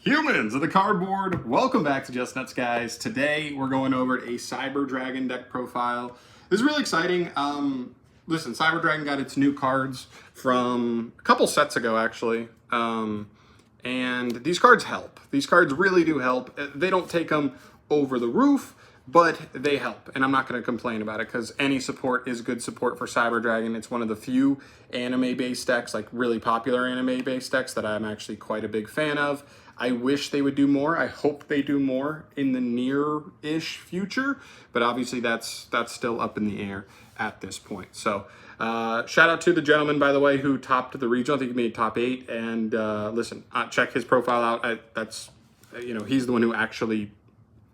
Humans of the cardboard, welcome back to Just Nuts, guys. Today we're going over a Cyber Dragon deck profile. This is really exciting. Listen, Cyber Dragon got its new cards from a couple sets ago, actually. And these cards help. These cards really do help. They don't take them over the roof, but they help. And I'm not going to complain about it because any support is good support for Cyber Dragon. It's one of the few anime-based decks, like really popular anime-based decks, that I'm actually quite a big fan of. I wish they would do more. I hope they do more in the near-ish future, but obviously that's still up in the air at this point. So shout out to the gentleman, by the way, who topped the regional. I think he made top 8. And listen, check his profile out. He's the one who actually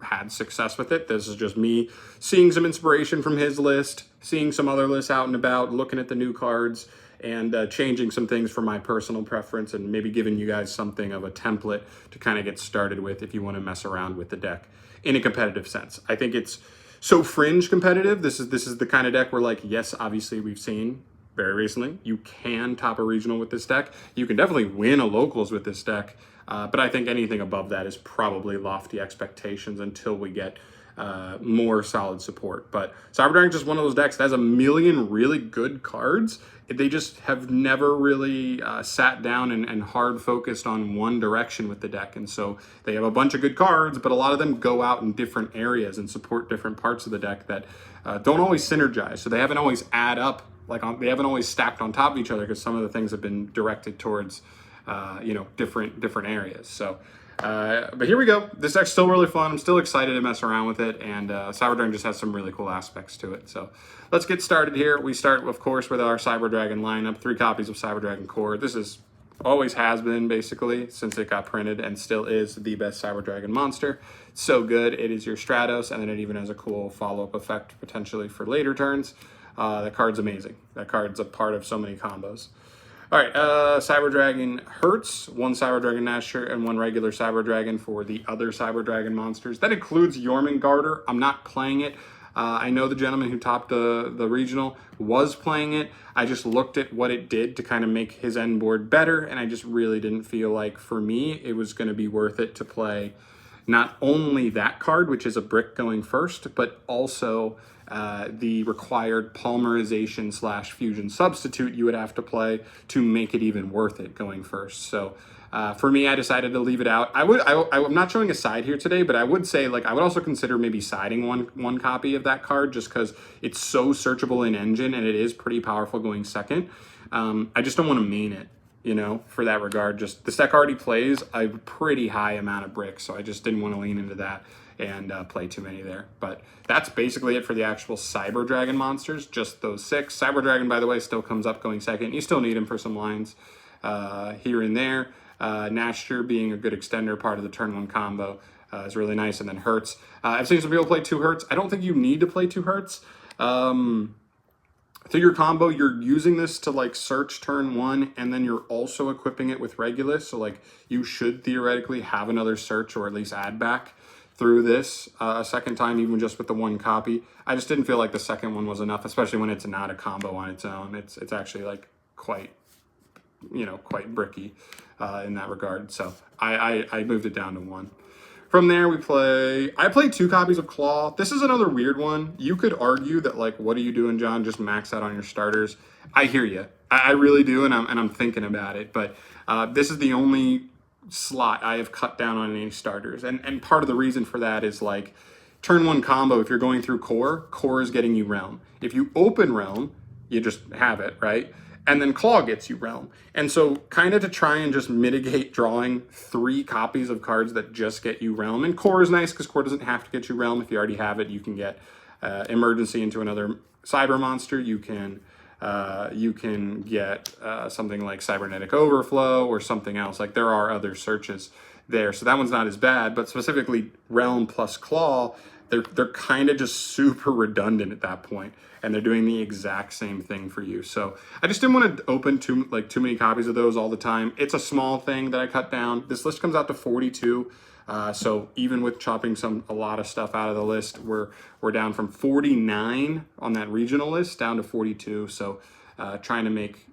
had success with it. This is just me seeing some inspiration from his list, seeing some other lists out and about, looking at the new cards, and changing some things for my personal preference, and maybe giving you guys something of a template to kind of get started with if you want to mess around with the deck in a competitive sense. I think it's so fringe competitive. This is the kind of deck where, like, yes, obviously we've seen very recently you can top a regional with this deck. You can definitely win a locals with this deck, but I think anything above that is probably lofty expectations until we get more solid support. But Cyber Dragon is just one of those decks that has a million really good cards. They just have never really sat down and hard focused on one direction with the deck. And so they have a bunch of good cards, but a lot of them go out in different areas and support different parts of the deck that don't always synergize. So they haven't always add up, they haven't always stacked on top of each other, because some of the things have been directed towards different areas. So but here we go. This deck's still really fun. I'm still excited to mess around with it, and Cyber Dragon just has some really cool aspects to it. So let's get started here. We start, of course, with our Cyber Dragon lineup. 3 copies of Cyber Dragon Core. This is always has been, basically, since it got printed, and still is the best Cyber Dragon monster. So good. It is your Stratos, and then it even has a cool follow-up effect potentially for later turns. That card's amazing. That card's a part of so many combos. All right, Cyber Dragon Hurts, 1 Cyber Dragon Nasher, and 1 regular Cyber Dragon for the other Cyber Dragon monsters. That includes Jormungandr. I'm not playing it. I know the gentleman who topped the regional was playing it. I just looked at what it did to kind of make his end board better, and I just really didn't feel like, for me, it was going to be worth it to play not only that card, which is a brick going first, but also the required polymerization / fusion substitute you would have to play to make it even worth it going first. So for me, I decided to leave it out. I'm not showing a side here today, but I would say, like, I would also consider maybe siding one copy of that card, just because it's so searchable in Engine and it is pretty powerful going second. I just don't want to main it, for that regard. Just this deck already plays a pretty high amount of bricks, so I just didn't want to lean into that and play too many there. But that's basically it for the actual Cyber Dragon monsters, just those 6. Cyber Dragon, by the way, still comes up going second. You still need him for some lines here and there. Nasher being a good extender part of the turn 1 combo is really nice. And then Hurts. I've seen some people play 2 Hurts. I don't think you need to play 2 Hurts. Through your combo, you're using this to, like, search turn 1, and then you're also equipping it with Regulus. So, like, you should theoretically have another search, or at least add back through this a second time, even just with the 1 copy. I just didn't feel like the second one was enough, especially when it's not a combo on its own. It's actually, like, quite bricky in that regard. So I moved it down to 1. From there, I played 2 copies of Claw. This is another weird one. You could argue that, like, what are you doing, John? Just max out on your starters. I hear you. I really do, and I'm thinking about it. But this is the only slot I have cut down on any starters. And part of the reason for that is, like, turn 1 combo, if you're going through Core is getting you Realm. If you open Realm, you just have it, right? And then Claw gets you Realm. And so kind of to try and just mitigate drawing 3 copies of cards that just get you Realm. And Core is nice because Core doesn't have to get you Realm. If you already have it, you can get Emergency into another Cyber monster. You can get something like Cybernetic Overflow or something else. Like, there are other searches there. So that one's not as bad. But specifically Realm plus Claw, they're kind of just super redundant at that point, and they're doing the exact same thing for you. So I just didn't want to open too many copies of those all the time. It's a small thing that I cut down. This list comes out to 42. So even with chopping a lot of stuff out of the list, we're down from 49 on that regional list down to 42. So trying to make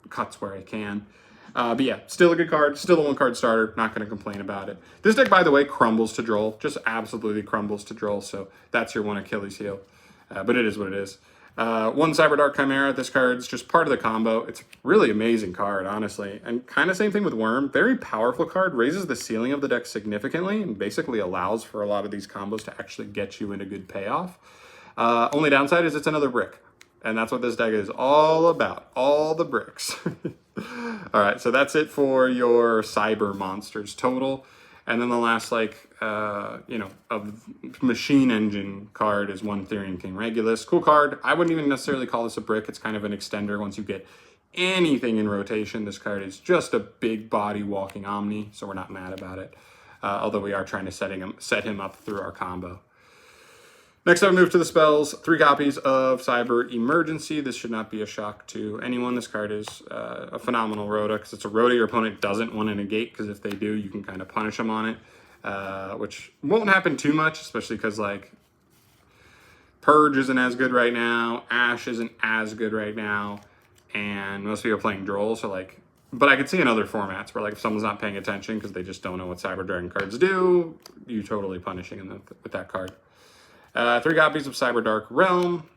cuts where I can. But yeah, still a good card, still a 1-card starter, not going to complain about it. This deck, by the way, crumbles to Droll, just absolutely crumbles to Droll, so that's your one Achilles heel. But it is what it is. 1 Cyber Dark Chimera, this card's just part of the combo. It's a really amazing card, honestly. And kind of same thing with Worm. Very powerful card, raises the ceiling of the deck significantly, and basically allows for a lot of these combos to actually get you into good payoff. Only downside is it's another brick. And that's what this deck is all about, all the bricks. All right, so that's it for your Cyber monsters total. And then the last, of Machine Engine card is 1 Therian King Regulus. Cool card. I wouldn't even necessarily call this a brick. It's kind of an extender once you get anything in rotation. This card is just a big body walking Omni, so we're not mad about it. Although we are trying to set him up through our combo. Next up, we move to the spells. 3 copies of Cyber Emergency. This should not be a shock to anyone. This card is a phenomenal Rhoda, because it's a Rhoda your opponent doesn't want to negate, because if they do, you can kind of punish them on it, which won't happen too much, especially because, Purge isn't as good right now, Ash isn't as good right now, and most people are playing Droll, so, but I could see in other formats where, if someone's not paying attention because they just don't know what Cyber Dragon cards do, you're totally punishing them with that card. 3 copies of Cyber Dark Realm.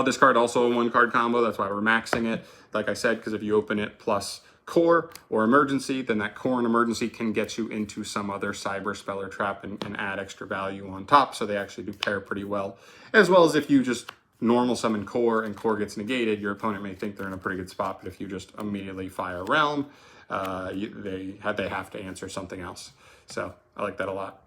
This card also a 1-card combo. That's why we're maxing it. Like I said, because if you open it plus Core or Emergency, then that Core and Emergency can get you into some other Cyber Spell or Trap and add extra value on top. So they actually do pair pretty well. As well as if you just normal summon Core and Core gets negated, your opponent may think they're in a pretty good spot. But if you just immediately fire Realm, they have to answer something else. So I like that a lot.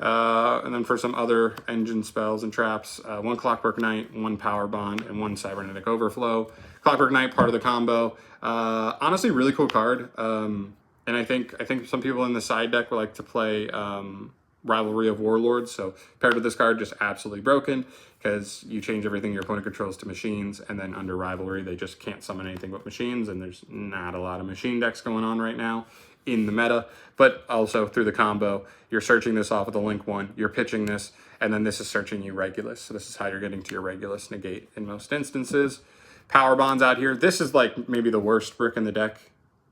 And then for some other engine spells and traps, 1 Clockwork Knight, 1 Power Bond, and 1 Cybernetic Overflow. Clockwork Knight, part of the combo. Honestly, really cool card. And I think some people in the side deck would like to play Rivalry of Warlords. So paired with this card, just absolutely broken, because you change everything your opponent controls to machines, and then under Rivalry, they just can't summon anything but machines, and there's not a lot of machine decks going on right now in the meta. But also through the combo, you're searching this off of the link 1, you're pitching this, and then this is searching you Regulus. So this is how you're getting to your Regulus negate in most instances. Power Bonds out here. This is maybe the worst brick in the deck.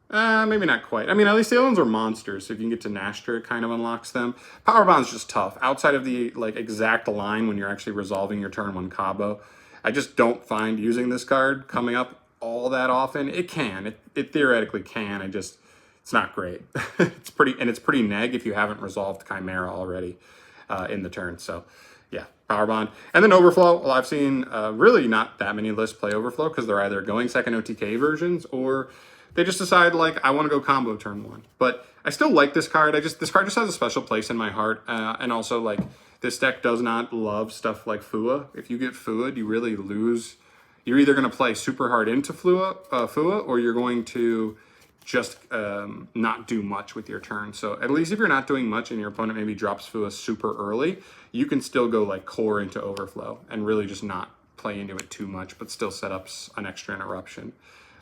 Maybe not quite. I mean, at least the other ones are monsters. So if you can get to Nashter, it kind of unlocks them. Power Bond's just tough. Outside of the exact line when you're actually resolving your turn 1 combo, I just don't find using this card coming up all that often. It can. It theoretically can. It's not great. It's pretty neg if you haven't resolved Chimera already in the turn. So yeah, Power Bond. And then Overflow. Well, I've seen really not that many lists play Overflow because they're either going second OTK versions or they just decide I want to go combo turn 1. But I still like this card. This card just has a special place in my heart. And also this deck does not love stuff like Fua. If you get Fua'd, you really lose. You're either going to play super hard into Fua, or you're going to just not do much with your turn. So at least if you're not doing much and your opponent maybe drops Fua super early, you can still go Core into Overflow and really just not play into it too much, but still set up an extra interruption.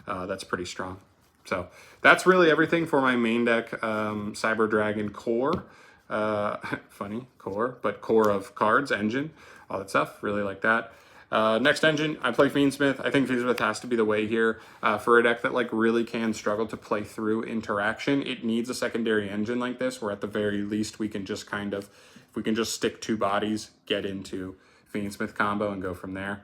That's pretty strong. So that's really everything for my main deck, Cyber Dragon Core. Funny, Core, but Core of cards, engine, all that stuff. Really like that. Next engine, I play Fiendsmith. I think Fiendsmith has to be the way here for a deck that really can struggle to play through interaction. It needs a secondary engine like this, where at the very least we can just if we can just stick 2 bodies, get into Fiendsmith combo and go from there.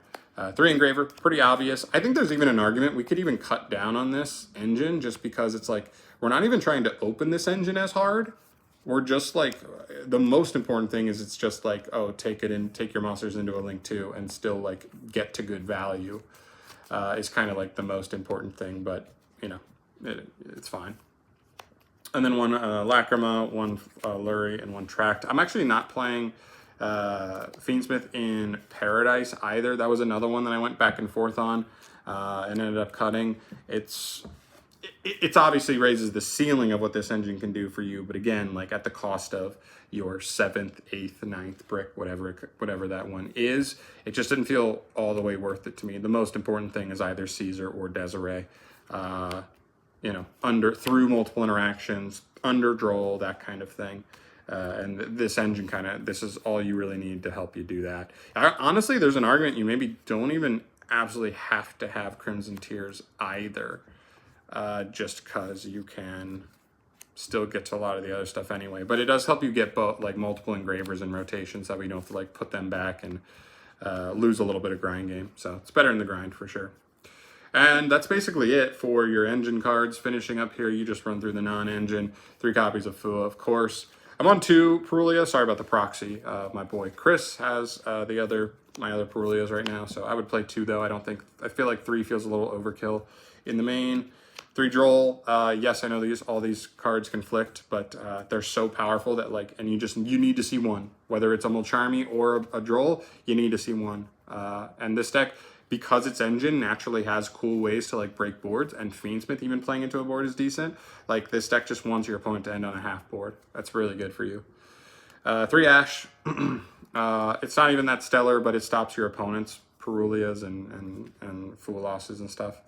3 Engraver, pretty obvious. I think there's even an argument we could even cut down on this engine just because it's we're not even trying to open this engine as hard. We're just the most important thing is it's just oh, take your monsters into a link 2 and still get to good value is kind of the most important thing, but it's fine. And then 1 Lacrima, 1 Lurie, and 1 Tract. I'm actually not playing Fiendsmith in Paradise either. That was another one that I went back and forth on and ended up cutting. It's obviously raises the ceiling of what this engine can do for you, but again, at the cost of your 7th, 8th, 9th brick, whatever that one is, it just didn't feel all the way worth it to me. The most important thing is either Caesar or Desiree, through multiple interactions, under Droll, that kind of thing. And this engine this is all you really need to help you do that. Honestly, there's an argument you maybe don't even absolutely have to have Crimson Tears either. just because you can still get to a lot of the other stuff anyway. But it does help you get both like multiple engravers and rotations that we don't have to like put them back and lose a little bit of grind game. So it's better in the grind for sure. And that's basically it for your engine cards. Finishing up here, you just run through the non-engine. 3 copies of Fua, of course. I'm on 2 Perulia. Sorry about the proxy. My boy Chris has my other Perulias right now. So I would play 2 though. I feel like 3 feels a little overkill in the main. 3 Droll. Yes, I know all these cards conflict, but they're so powerful that like, and you need to see one. Whether it's a Mulcharmy or a Droll, you need to see one. And this deck, because its engine naturally has cool ways to like break boards, and Fiendsmith even playing into a board is decent. Like this deck just wants your opponent to end on a half board. That's really good for you. 3 Ash. It's not even that stellar, but it stops your opponent's Perulias and Fool losses and stuff.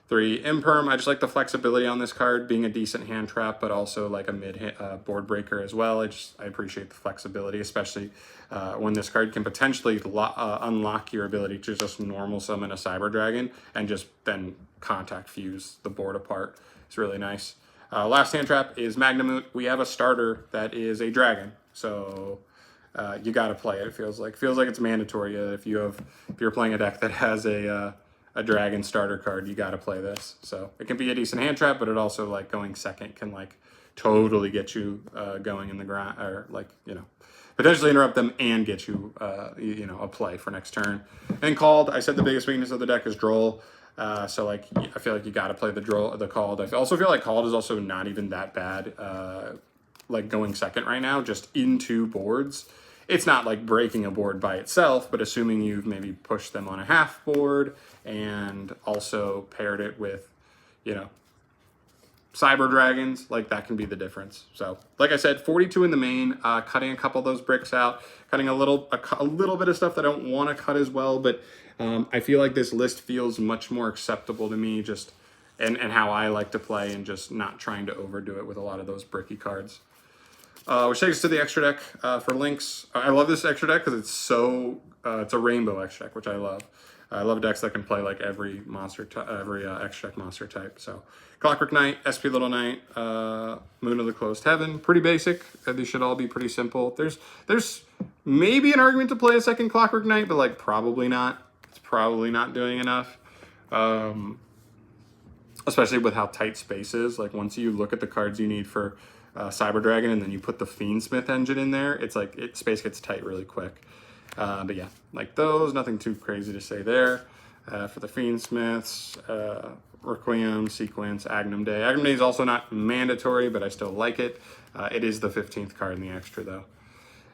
3 Imperm. I just like the flexibility on this card, being a decent hand trap, but also like a mid board breaker as well. I appreciate the flexibility, especially when this card can potentially unlock your ability to just normal summon a Cyber Dragon and just then contact fuse the board apart. It's really nice. Last hand trap is Magnamut. We have a starter that is a dragon, so you got to play it. It feels like it's mandatory. If you're playing a deck that has a dragon starter card, you got to play this. So it can be a decent hand trap, but it also like going second can like totally get you going in the ground, or like, you know, potentially interrupt them and get you a play for next turn. And called, I said the biggest weakness of the deck is Droll. So like I feel like you got to play the called. I also feel like called is also not even that bad. Like going second right now, just into boards. It's not like breaking a board by itself, but assuming you've maybe pushed them on a half board and also paired it with, you know, Cyber Dragons, like that can be the difference. So, like I said, 42 in the main, cutting a couple of those bricks out, cutting a little bit of stuff that I don't want to cut as well, but I feel like this list feels much more acceptable to me, just and how I like to play, and just not trying to overdo it with a lot of those bricky cards. Which takes us to the extra deck for links. I love this extra deck because it's it's a rainbow extra deck, which I love. I love decks that can play like every extra deck monster type. So Clockwork Knight, SP Little Knight, Moon of the Closed Heaven, pretty basic. These should all be pretty simple. There's maybe an argument to play a second Clockwork Knight, but like probably not. It's probably not doing enough. Especially with how tight space is. Like once you look at the cards you need for Cyber Dragon, and then you put the Fiendsmith engine in there, it's like space gets tight really quick. But yeah, like those, nothing too crazy to say there. For the Fiendsmiths, Requiem, Sequence, Agnum Day. Agnum Day is also not mandatory, but I still like it. It is the 15th card in the extra though.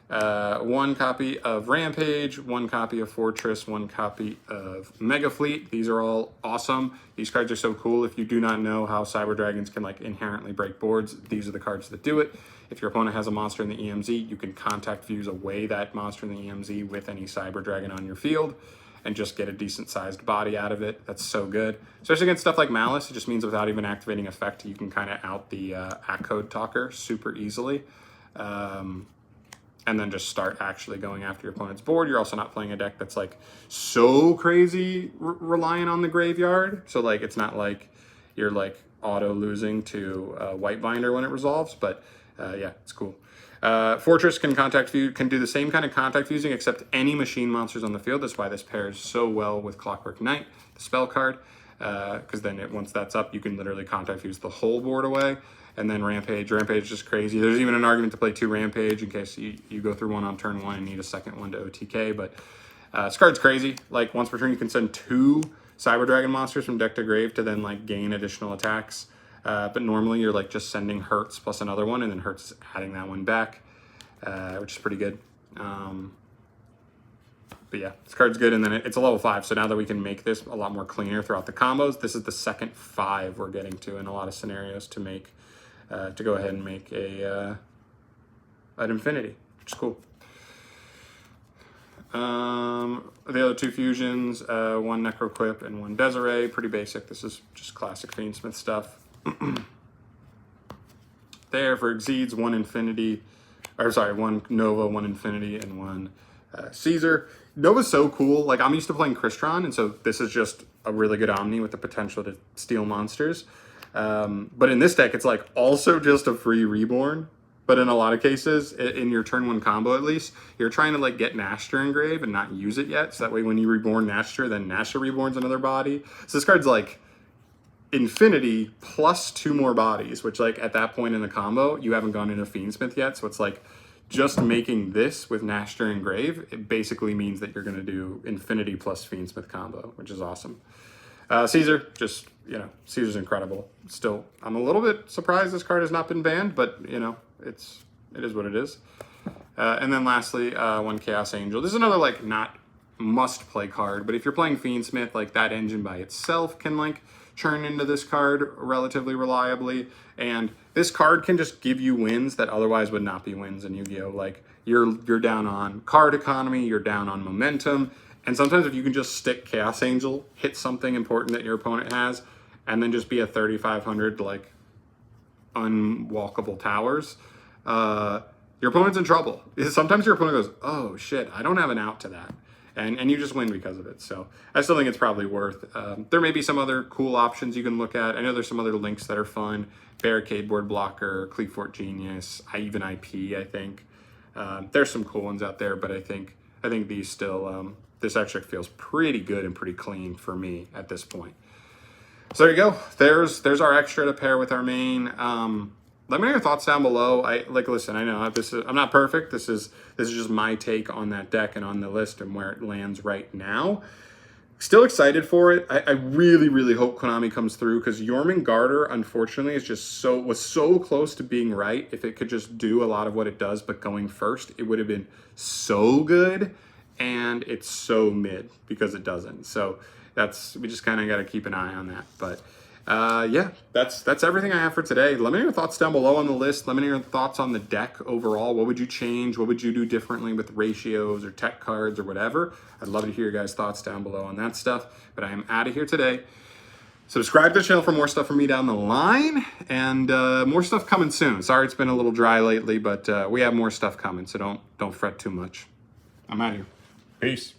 1 copy of Rampage, 1 copy of Fortress, 1 copy of Mega Fleet. These are all awesome. These cards are so cool. If you do not know how Cyber Dragons can like inherently break boards, these are the cards that do it. If your opponent has a monster in the EMZ, you can contact fuse away that monster in the EMZ with any Cyber Dragon on your field and just get a decent sized body out of it. That's so good. Especially against stuff like Malice, it just means without even activating effect, you can kind of out the Act Code Talker super easily. And then just start actually going after your opponent's board. You're also not playing a deck that's like so crazy relying on the graveyard. So like it's not like you're like auto losing to White Binder when it resolves, but yeah, it's cool. Fortress can do the same kind of contact fusing, except any machine monsters on the field. That's why this pairs so well with Clockwork Knight, the spell card, because then once that's up, you can literally contact fuse the whole board away. And then Rampage is just crazy. There's even an argument to play 2 Rampage in case you go through one on turn 1 and need a second one to OTK. But this card's crazy. Like once per turn, you can send 2 Cyber Dragon monsters from deck to grave to then like gain additional attacks. But normally you're like just sending Hertz plus another one, and then Hertz is adding that one back, which is pretty good. But yeah, this card's good, and then it's a level 5, so now that we can make this a lot more cleaner throughout the combos, this is the second 5 we're getting to in a lot of scenarios to make, to go ahead and make a at Infinity, which is cool. The other 2 fusions, 1 Necroquip and 1 Desiree, pretty basic. This is just classic Fiendsmith stuff. There for Exceeds, 1 Infinity, or sorry, 1 Nova, 1 Infinity, and 1 Caesar. Nova's so cool. Like I'm used to playing Crystron, and so this is just a really good Omni with the potential to steal monsters. But in this deck, it's like also just a free reborn. But in a lot of cases, in your turn 1 combo at least, you're trying to like get Nashter Engrave and not use it yet. So that way when you reborn Nashter, then Nashter reborns another body. So this card's like infinity plus 2 more bodies, which like at that point in the combo, you haven't gone into Fiendsmith yet. So it's like just making this with Nashter Engrave, it basically means that you're going to do infinity plus Fiendsmith combo, which is awesome. Caesar, just, you know, Caesar's incredible. Still, I'm a little bit surprised this card has not been banned, but, you know, it is what it is. And then lastly, 1 Chaos Angel. This is another, like, not must-play card, but if you're playing Fiendsmith, like, that engine by itself can, like, churn into this card relatively reliably, and this card can just give you wins that otherwise would not be wins in Yu-Gi-Oh! Like, you're down on card economy, you're down on momentum, and sometimes if you can just stick Chaos Angel, hit something important that your opponent has, and then just be a 3,500, like, unwalkable towers, your opponent's in trouble. Sometimes your opponent goes, oh shit, I don't have an out to that. And you just win because of it. So I still think it's probably worth. There may be some other cool options you can look at. I know there's some other links that are fun. Barricade Board Blocker, Cleefort Genius, even IP, I think. There's some cool ones out there, but I think these still, this actually feels pretty good and pretty clean for me at this point. So there you go. There's our extra to pair with our main. Let me know your thoughts down below. Listen, I know I'm not perfect. This is just my take on that deck and on the list and where it lands right now. Still excited for it. I really, really hope Konami comes through, because Jormungandr, unfortunately, was so close to being right. If it could just do a lot of what it does, but going first, it would have been so good. And it's so mid because it doesn't. So we just kind of got to keep an eye on that. But yeah, that's everything I have for today. Let me know your thoughts down below on the list. Let me know your thoughts on the deck overall. What would you change? What would you do differently with ratios or tech cards or whatever? I'd love to hear your guys' thoughts down below on that stuff. But I am out of here today. Subscribe to the channel for more stuff from me down the line, and more stuff coming soon. Sorry it's been a little dry lately, but we have more stuff coming, so don't fret too much. I'm out of here. Peace.